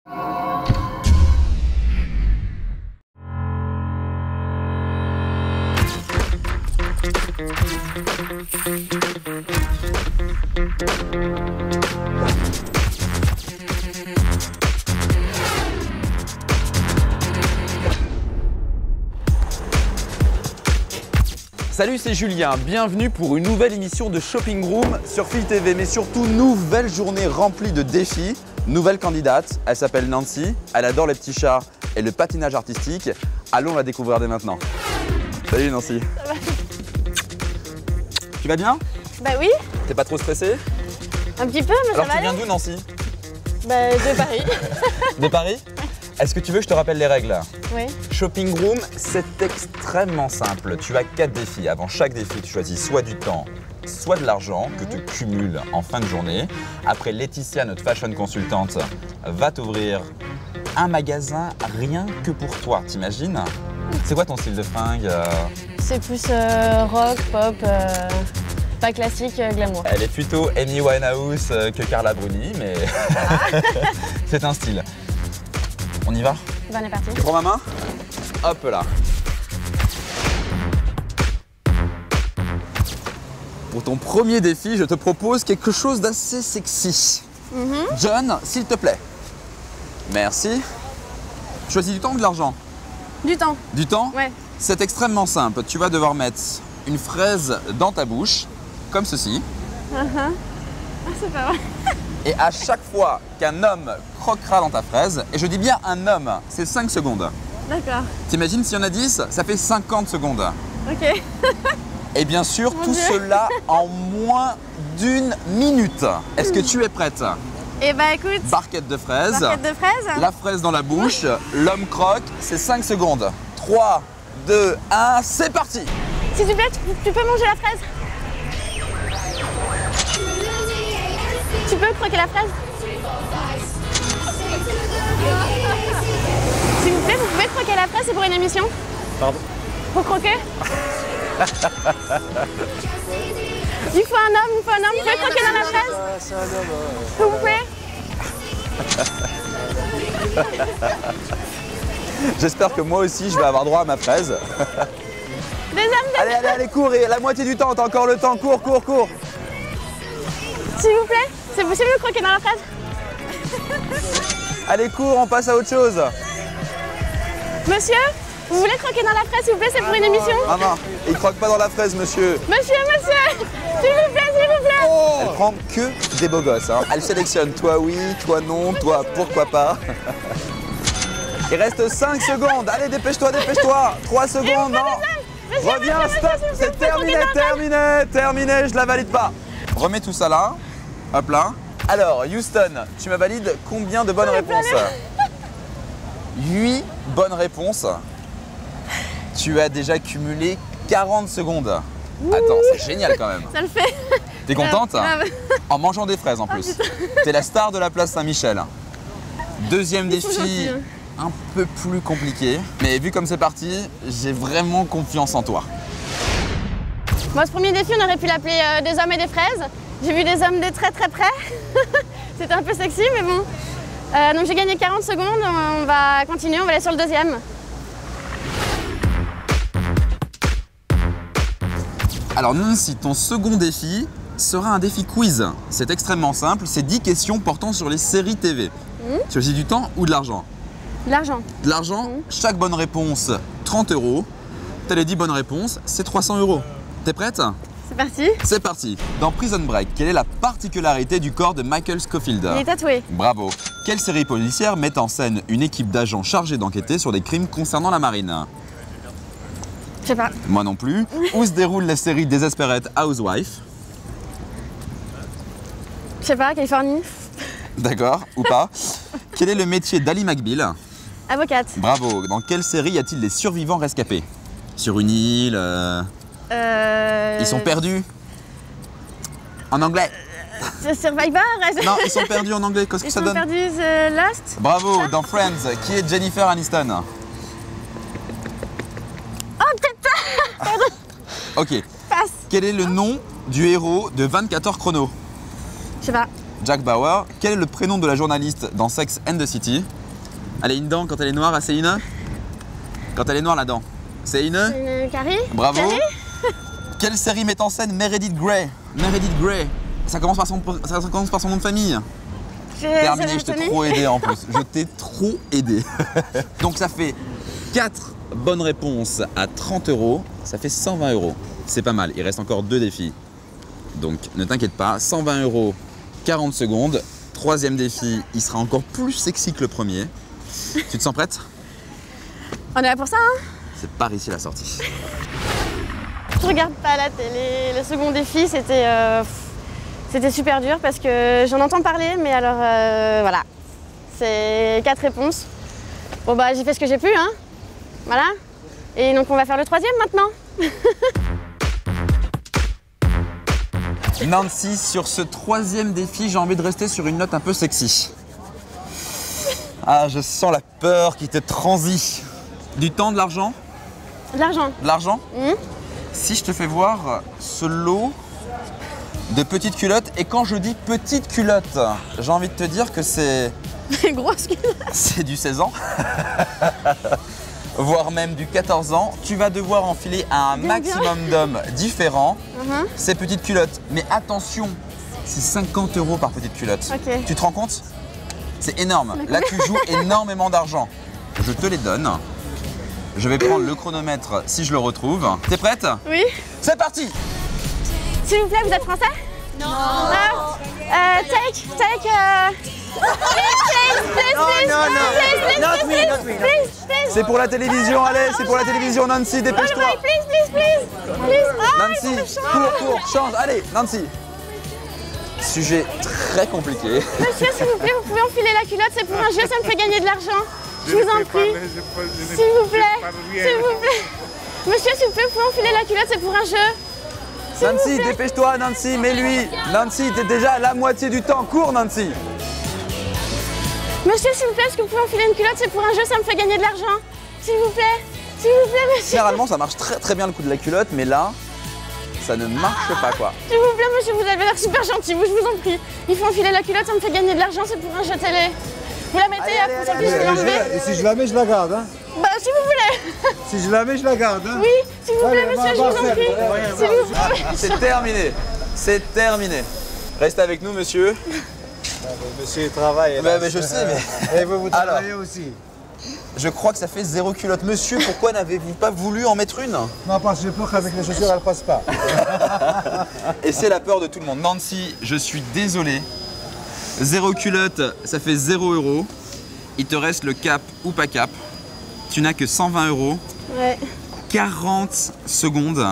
Salut, c'est Julien, bienvenue pour une nouvelle émission de Shopping Room sur Fil TV, mais surtout nouvelle journée remplie de défis. Nouvelle candidate, elle s'appelle Nancy, elle adore les petits chats et le patinage artistique. Allons la découvrir dès maintenant. Salut Nancy. Ça va. Tu vas bien? Bah oui. T'es pas trop stressée? Un petit peu, mais Alors ça va tu viens aller. d'où Nancy? Bah de Paris. De Paris? Est-ce que tu veux que je te rappelle les règles? Oui. Shopping Room, c'est extrêmement simple. Tu as 4 défis. Avant chaque défi, tu choisis soit du temps, soit de l'argent que tu cumules en fin de journée. Après, Laetitia, notre fashion consultante, va t'ouvrir un magasin rien que pour toi. T'imagines? C'est quoi ton style de fringue? C'est plus rock, pop, pas classique, glamour. Elle est plutôt Amy Winehouse que Carla Bruni, mais c'est un style. On y va? Ben, on est parti. Tu prends ma main? Hop là. Pour ton premier défi, je te propose quelque chose d'assez sexy. John, s'il te plaît. Merci. Choisis du temps ou de l'argent? Du temps. Du temps? Ouais. C'est extrêmement simple. Tu vas devoir mettre une fraise dans ta bouche, comme ceci. Ah, c'est pas vrai. Et à chaque fois qu'un homme croquera dans ta fraise, et je dis bien un homme, c'est 5 secondes. D'accord. T'imagines s'il y en a 10, ça fait 50 secondes. Ok. Et bien sûr, Mon tout Dieu. cela en moins d'1 minute. Est-ce que tu es prête? Et bah écoute, Barquette de fraises, barquette de fraises. la fraise dans la bouche, l'homme croque, c'est 5 secondes. 3, 2, 1, c'est parti! S'il te plaît, tu peux manger la fraise? Tu peux croquer la fraise? S'il vous plaît, vous pouvez croquer la fraise, c'est pour une émission? Pardon? Pour croquer? Il faut un homme, vous pouvez croquer dans la fraise? C'est un homme. S'il vous plaît? J'espère que moi aussi, je vais avoir droit à ma fraise. Des hommes, Allez, allez, allez, cours, et la moitié du temps, t'as encore le temps, cours, cours, cours. s'il vous plaît? C'est possible de croquer dans la fraise? Allez, cours, on passe à autre chose. Monsieur, vous voulez croquer dans la fraise, s'il vous plaît? C'est pour une émission? Maman, il croque pas dans la fraise, monsieur. Monsieur, s'il vous plaît, s'il vous plaît. Elle prend que des beaux gosses. Hein. Elle sélectionne toi oui, toi non, toi pourquoi pas. Il reste 5 secondes. Allez, dépêche-toi, dépêche-toi. 3 secondes, non. Monsieur, Reviens, monsieur, stop. monsieur, C'est vous terminé, croquez dans la terminé, terminé. Je la valide pas. Remets tout ça là. Hop là. Alors, Houston, tu me valides combien de bonnes réponses? 8 bonnes réponses. Tu as déjà cumulé 40 secondes. Attends, c'est génial quand même. Ça le fait. T'es contente? Grave. En mangeant des fraises en plus. T'es la star de la place Saint-Michel. Deuxième Ils sont défi, gentils, hein. un peu plus compliqué. Mais vu comme c'est parti, j'ai vraiment confiance en toi. Bon, ce premier défi, on aurait pu l'appeler des hommes et des fraises. J'ai vu des hommes de très très près. C'était un peu sexy, mais bon. Donc j'ai gagné 40 secondes. On va continuer, on va aller sur le deuxième. Alors Nancy, ton second défi sera un défi quiz. C'est extrêmement simple, c'est 10 questions portant sur les séries TV. Tu choisis du temps ou de l'argent? De l'argent. De l'argent, chaque bonne réponse, 30 €. T'as les 10 bonnes réponses, c'est 300 €. T'es prête? C'est parti. C'est parti. Dans Prison Break, quelle est la particularité du corps de Michael Scofield? Il est tatoué. Bravo. Quelle série policière met en scène une équipe d'agents chargés d'enquêter sur des crimes concernant la marine? Je sais pas. Moi non plus. Où se déroule la série Desperate Housewives? Je sais pas, Californie. D'accord, ou pas. Quel est le métier d'Ally McBeal? Avocate. Bravo. Dans quelle série y a-t-il des survivants rescapés? Sur une île Ils sont perdus? En anglais? Survivor. Non, ils sont perdus en anglais. Qu'est-ce que Ils ça sont donne? perdus Lost. Bravo. Dans Friends, qui est Jennifer Aniston? Oh, peut-être pas. Ok. Passe. Quel est le nom du héros de 24 heures chrono? Je sais pas. Jack Bauer. Quel est le prénom de la journaliste dans Sex and the City? Elle a une dent quand elle est noire, c'est une? Quand elle est noire, la dent, c'est une? Carrie. Bravo. Carrie. Quelle série met en scène Meredith Grey? Meredith Grey. Ça commence par son nom de famille. Terminé, je t'ai trop aidé en plus. Je t'ai trop aidé. Donc ça fait 4 bonnes réponses à 30 €. Ça fait 120 €. C'est pas mal. Il reste encore 2 défis. Donc ne t'inquiète pas. 120 €, 40 secondes. Troisième défi, il sera encore plus sexy que le premier. Tu te sens prête? On est là pour ça, hein? C'est par ici la sortie. Je regarde pas la télé. Le second défi, c'était super dur parce que j'en entends parler, mais alors voilà. C'est 4 réponses. Bon bah j'ai fait ce que j'ai pu, hein. Voilà. Et donc on va faire le troisième maintenant. Nancy, sur ce troisième défi, j'ai envie de rester sur une note un peu sexy. Ah, je sens la peur qui te transit. Du temps, de l'argent? De l'argent. De l'argent? Mmh. Si je te fais voir ce lot de petites culottes, et quand je dis petites culottes, j'ai envie de te dire que c'est... Grosse culotte. C'est du 16 ans, voire même du 14 ans. Tu vas devoir enfiler à un maximum d'hommes différents ces petites culottes. Mais attention, c'est 50 € par petite culotte. Okay. Tu te rends compte? C'est énorme. Là, tu joues énormément d'argent. Je te les donne. Je vais prendre le chronomètre si je le retrouve. T'es prête? Oui. C'est parti! S'il vous plaît, vous êtes français? Non. Take. C'est pour la télévision, allez, c'est pour la télévision, Nancy, dépêche-toi. Please. Nancy, cours, change, allez, Nancy. Sujet très compliqué. Monsieur, s'il vous plaît, vous pouvez enfiler la culotte, c'est pour un jeu, ça me fait gagner de l'argent. Je vous en prie. S'il vous plaît. Monsieur, s'il vous plaît, vous pouvez enfiler la culotte, c'est pour un jeu. Nancy, dépêche-toi, Nancy, mets-lui. Nancy, t'es déjà à la moitié du temps, cours, Nancy. Monsieur, s'il vous plaît, est-ce que vous pouvez enfiler une culotte, c'est pour un jeu, ça me fait gagner de l'argent. S'il vous plaît, monsieur. Généralement, ça marche très bien le coup de la culotte, mais là, ça ne marche pas, quoi. S'il vous plaît, monsieur, vous avez l'air super gentil, je vous en prie. Il faut enfiler la culotte, ça me fait gagner de l'argent, c'est pour un jeu télé. Vous la mettez, après ça puisse l'enlever. Et si je la mets, je la garde, hein? Bah, si vous voulez. Si je la mets, je la garde, hein? Oui, s'il vous plaît, monsieur, je vous en prie. S'il vous plaît. C'est terminé. C'est terminé. Reste avec nous, monsieur. Monsieur, il travaille. Mais je sais, mais... Et vous travaillez aussi. Je crois que ça fait 0 culotte. Monsieur, pourquoi n'avez-vous pas voulu en mettre une? Non, parce que j'ai peur qu'avec les chaussures, elle passe pas. Et c'est la peur de tout le monde. Nancy, je suis désolé. 0 culotte, ça fait 0 €. Il te reste le cap ou pas cap. Tu n'as que 120 €. Ouais. 40 secondes.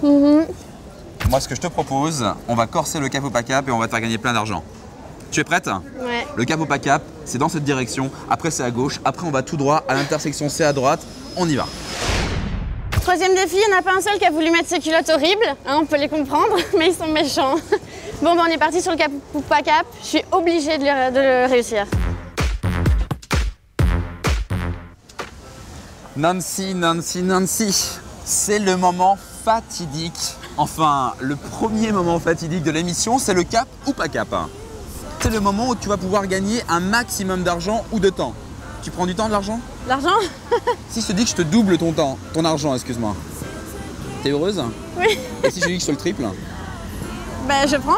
Moi, ce que je te propose, on va corser le cap ou pas cap et on va te faire gagner plein d'argent. Tu es prête? Ouais. Le cap ou pas cap, c'est dans cette direction. Après, c'est à gauche. Après, on va tout droit. À l'intersection, c'est à droite. On y va. Troisième défi, il n'y en a pas un seul qui a voulu mettre ses culottes horribles. Hein, on peut les comprendre, mais ils sont méchants. Bon, ben, on est parti sur le cap ou pas cap. Je suis obligée de le réussir. Nancy, c'est le moment fatidique. Enfin, le premier moment fatidique de l'émission, c'est le cap ou pas cap. C'est le moment où tu vas pouvoir gagner un maximum d'argent ou de temps. Tu prends du temps, de l'argent? L'argent? Si je te dis que je te double ton argent, excuse-moi. T'es heureuse? Oui. Et si je te dis que je te le triple? Ben, je prends.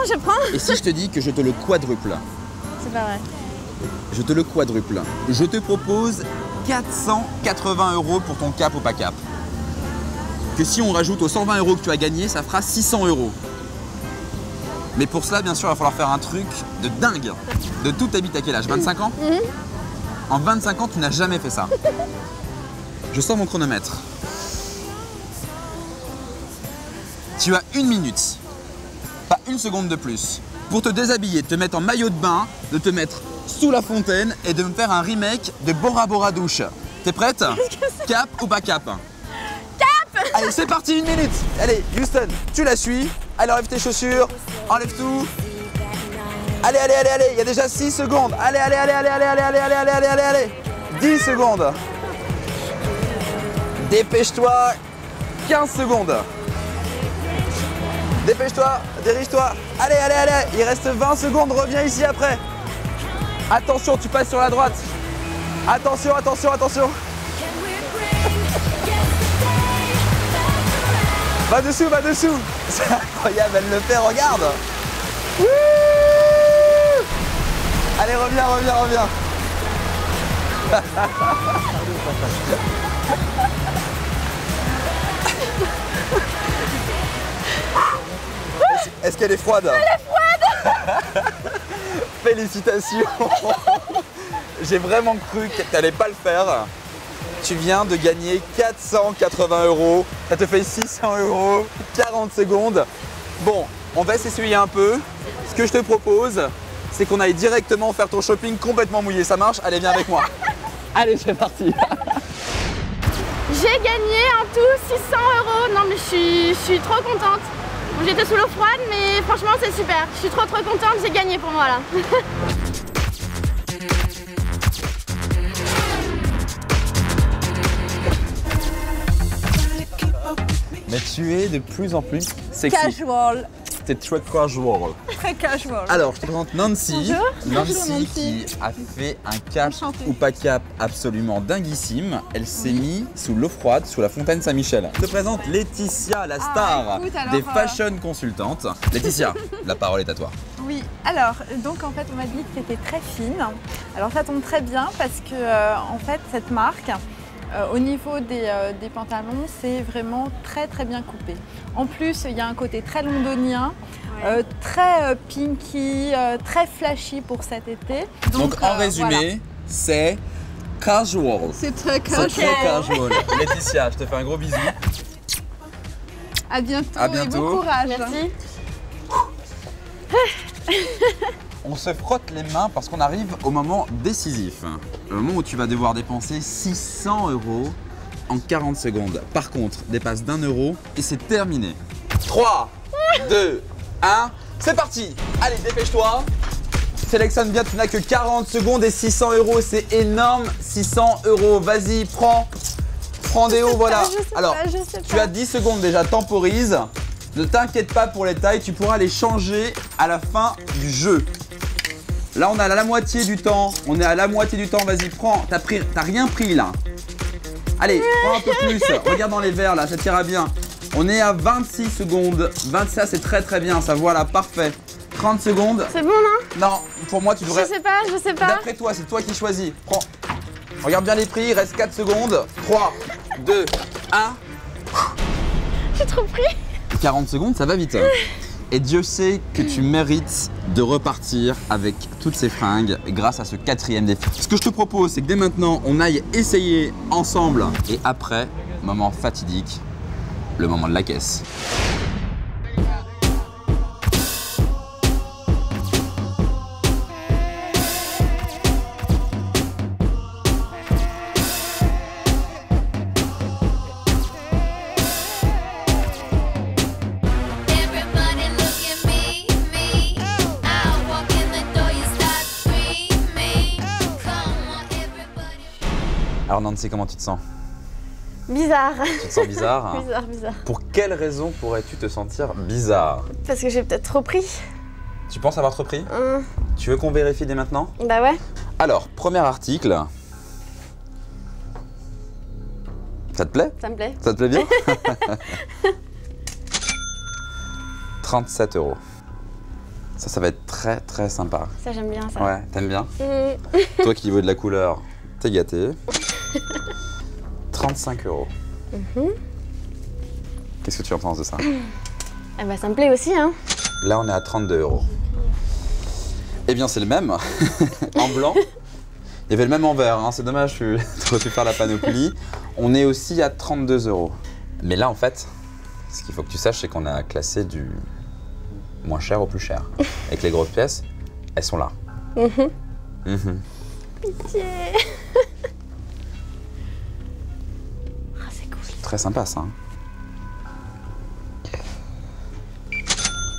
Et si je te dis que je te le quadruple? C'est pas vrai. Je te le quadruple. Je te propose 480 € pour ton cap ou pas cap. Que si on rajoute aux 120 € que tu as gagné, ça fera 600 €. Mais pour cela, bien sûr, il va falloir faire un truc de dingue. De toute ta vie, t'as quel âge? 25 ans? En 25 ans, tu n'as jamais fait ça. Je sors mon chronomètre. Tu as 1 minute, pas 1 seconde de plus, pour te déshabiller, te mettre en maillot de bain, de te mettre sous la fontaine et de me faire un remake de Bora Bora douche. T'es prête? Cap ou pas cap? Cap! Allez, c'est parti, 1 minute. Allez, Houston, tu la suis. Allez, enlève tes chaussures, enlève tout. Allez, il y a déjà 6 secondes. Allez. 10 secondes. Dépêche-toi, 15 secondes. Dépêche-toi. dirige-toi. Allez, allez, allez. Il reste 20 secondes, reviens ici après. Attention, tu passes sur la droite. Attention, attention, attention. Va dessous, va dessous. C'est incroyable, elle le fait, regarde. Wouh. Allez, reviens, reviens, reviens. Est-ce qu'elle est froide? Elle est froide. Félicitations. J'ai vraiment cru que tu n'allais pas le faire. Tu viens de gagner 480 €. Ça te fait 600 €, 40 secondes. Bon, on va s'essuyer un peu. Ce que je te propose, c'est qu'on aille directement faire ton shopping complètement mouillé. Ça marche? Allez, viens avec moi. Allez, c'est parti. J'ai gagné en tout 600 €. Non mais je suis trop contente. Bon, j'étais sous l'eau froide mais franchement c'est super. Je suis trop contente, j'ai gagné pour moi là. Mais tu es de plus en plus sexy. Casual. T'es très casual. Très casual. Alors, je te présente Nancy. Bonjour. Nancy Bonjour, qui a fait un cap Enchantée. ou pas cap absolument dinguissime. Elle s'est mise sous l'eau froide, sous la fontaine Saint-Michel. Je te présente Laetitia, la star écoute, alors, des fashion consultantes. Laetitia, la parole est à toi. Oui, alors, donc en fait, on m'a dit que tu étais très fine. Alors, ça tombe très bien parce que, en fait, cette marque, au niveau des pantalons, c'est vraiment très bien coupé. En plus, il y a un côté très londonien, très pinky, très flashy pour cet été. Donc en voilà. résumé, c'est casual. C'est très C'est casual. très casual. Laetitia, je te fais un gros bisou. À bientôt, À et bientôt. bon courage. Merci. On se frotte les mains parce qu'on arrive au moment décisif. Le moment où tu vas devoir dépenser 600 € en 40 secondes. Par contre, dépasse d'1 € et c'est terminé. 3, 2, 1, c'est parti. Allez, dépêche-toi. Sélectionne bien, tu n'as que 40 secondes et 600 €, c'est énorme. 600 €, vas-y, prends des hauts, voilà. Alors, tu as 10 secondes déjà, temporise. Ne t'inquiète pas pour les tailles, tu pourras les changer à la fin du jeu. Là, on est à la moitié du temps. On est à la moitié du temps. Vas-y, prends. T'as rien pris là. Allez, prends un peu plus. Regarde dans les verres là, ça t'ira bien. On est à 26 secondes. 20, ça c'est très bien. Ça voilà, parfait. 30 secondes. C'est bon non? Non, pour moi tu devrais. Je sais pas. D'après toi, c'est toi qui choisis. Prends. Regarde bien les prix. Il reste 4 secondes. 3, 2, 1. J'ai trop pris. 40 secondes, ça va vite. Et Dieu sait que tu mérites de repartir avec toutes ces fringues grâce à ce 4e défi. Ce que je te propose, c'est que dès maintenant, on aille essayer ensemble. Et après, moment fatidique, le moment de la caisse. Alors Nancy, comment tu te sens? Bizarre. Tu te sens bizarre? Bizarre. Pour quelle raison pourrais-tu te sentir bizarre? Parce que j'ai peut-être trop pris. Tu penses avoir trop pris? Tu veux qu'on vérifie dès maintenant? Bah ouais. Alors, premier article. Ça te plaît? Ça me plaît. Ça te plaît bien? 37 €. Ça va être très sympa. Ça j'aime bien ça. Ouais, t'aimes bien? Toi qui veux de la couleur, t'es gâté. 35 €. Qu'est-ce que tu en penses de ça? Eh bah ça me plaît aussi hein. Là, on est à 32 €. Eh bien, c'est le même, en blanc. Il y avait le même en vert, hein. C'est dommage, tu aurais pu faire la panoplie. On est aussi à 32 €. Mais là, en fait, ce qu'il faut que tu saches, c'est qu'on a classé du moins cher au plus cher. Et que les grosses pièces, elles sont là. Pitié. Ah c'est cool. Très sympa, ça. Hein.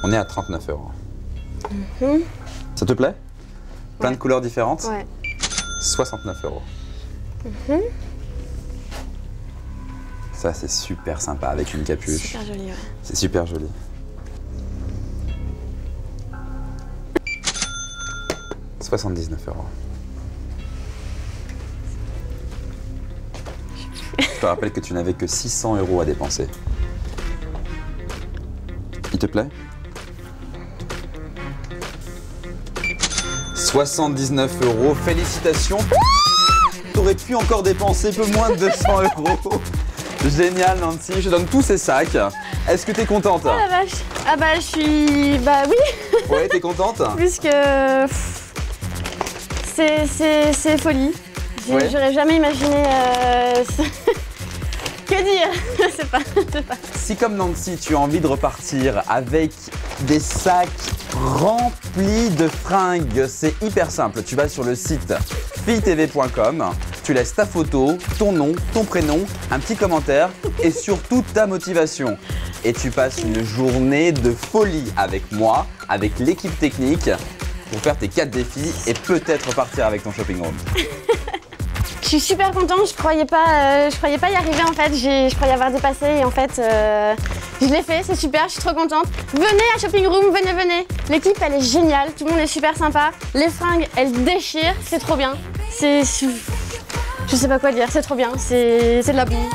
On est à 39 €. Ça te plaît? Plein de couleurs différentes? Ouais. 69 €. Ça, c'est super sympa avec une capuche. Super joli ouais. C'est super joli. 79 €. Je te rappelle que tu n'avais que 600 € à dépenser. Il te plaît? 79 €, félicitations! T'aurais pu encore dépenser peu moins de 200 €. Génial Nancy, je te donne tous ces sacs. Est-ce que t'es contente? Oh la vache. Ah bah je suis... Bah oui. Ouais, t'es contente? Puisque... C'est folie. Ouais. J'aurais jamais imaginé... Que dire? Je sais pas. Si comme Nancy, tu as envie de repartir avec des sacs remplis de fringues, c'est hyper simple. Tu vas sur le site filletv.com, tu laisses ta photo, ton nom, ton prénom, un petit commentaire et surtout ta motivation. Et tu passes une journée de folie avec moi, avec l'équipe technique pour faire tes 4 défis et peut-être repartir avec ton shopping room. Je suis super contente, je croyais pas y arriver en fait, je croyais avoir dépassé et en fait je l'ai fait, c'est super, je suis trop contente. Venez à Shopping Room, venez. L'équipe elle est géniale, tout le monde est super sympa, les fringues elles déchirent, c'est trop bien. Je sais pas quoi dire, c'est trop bien, c'est de la bombe.